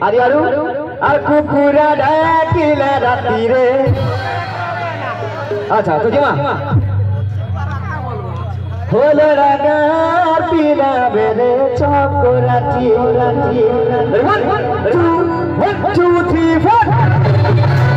আরে আরু আর কুকুরা ডাকিলা রাতি রে। আচ্ছা তো জিমা হলো রাগার পিলা বেরে চকরাতি রাতি 1 2 3 4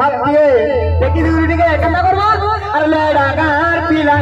हाथ दिए देखी दूरी के कंधा करवा अरे लड़ा कार पीला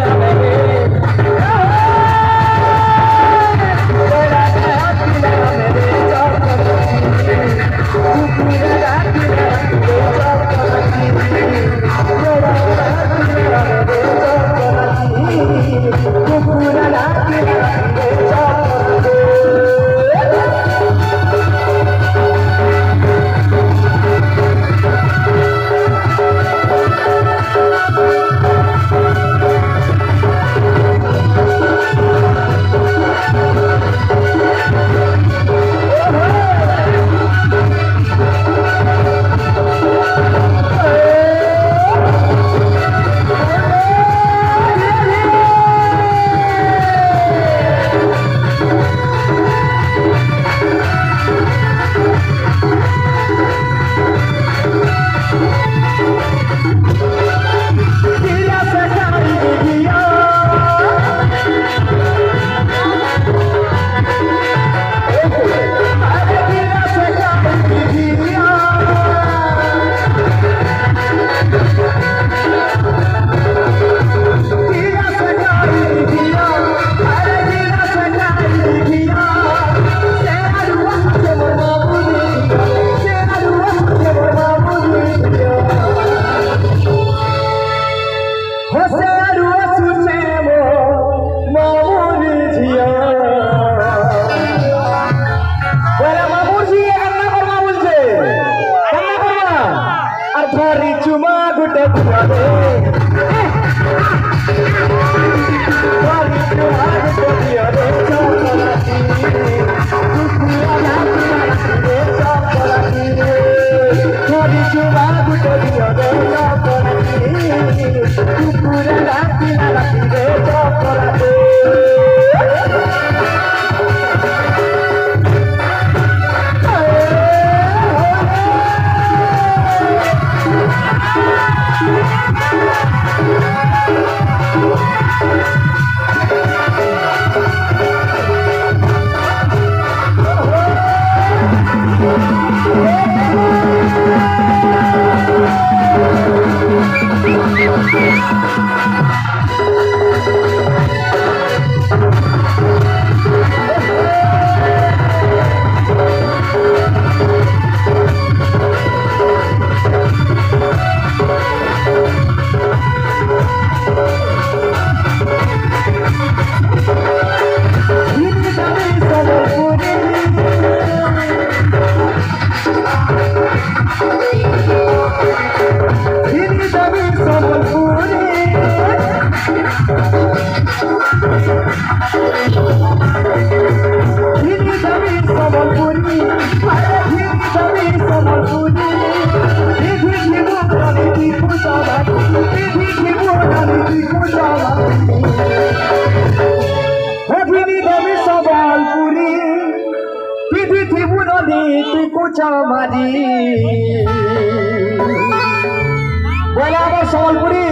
সম্বলপুরি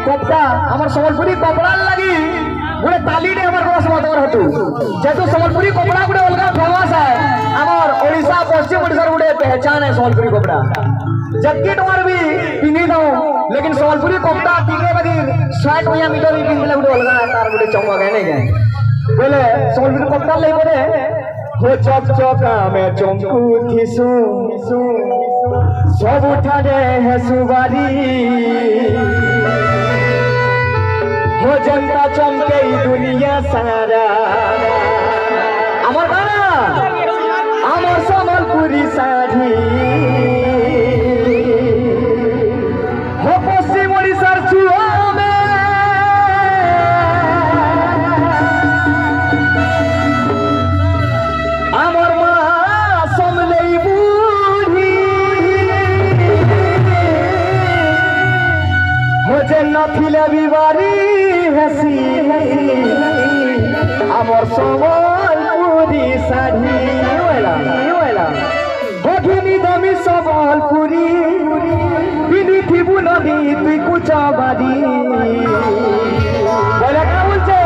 কপড়া আমার সম্বলপুরি কপড়ার লাগি গোটে তালিটে আমার বড় সমাতমর হতু যেহেতু সম্বলপুরি কপড়া গোটে অলগা ফেমস सोलपुरी कपड़ा जैकेट मार भी पिनी दो लेकिन सोलपुरी कपड़ा टिके बगैर 60 भैया मीटर ही पिंदले उड़े अलगा तार उड़े चौंगा गए नहीं गए बोले सोलपुरी कपड़ा ले बोले हो चौक चौका में चौंकू थी सु सब उठा दे है सुवारी हो जनता चमके दुनिया सारा আমার গানা আমার সম্বলপুরি শাড়ি হো পশ্চিম ওড়িশার চুয়ামে আমার মা সমলেই বুড়ি হো যে নথিলে বিবারি হাসি আমার সম্বলপুরি শাড়ি হগিনি দামি সম্বলপুরি বিনি থিবু নদী তুই কুচা বাড়ি বলে কা বলছে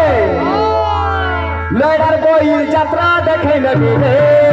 লড়ার বইল যাত্রা দেখে নবী রে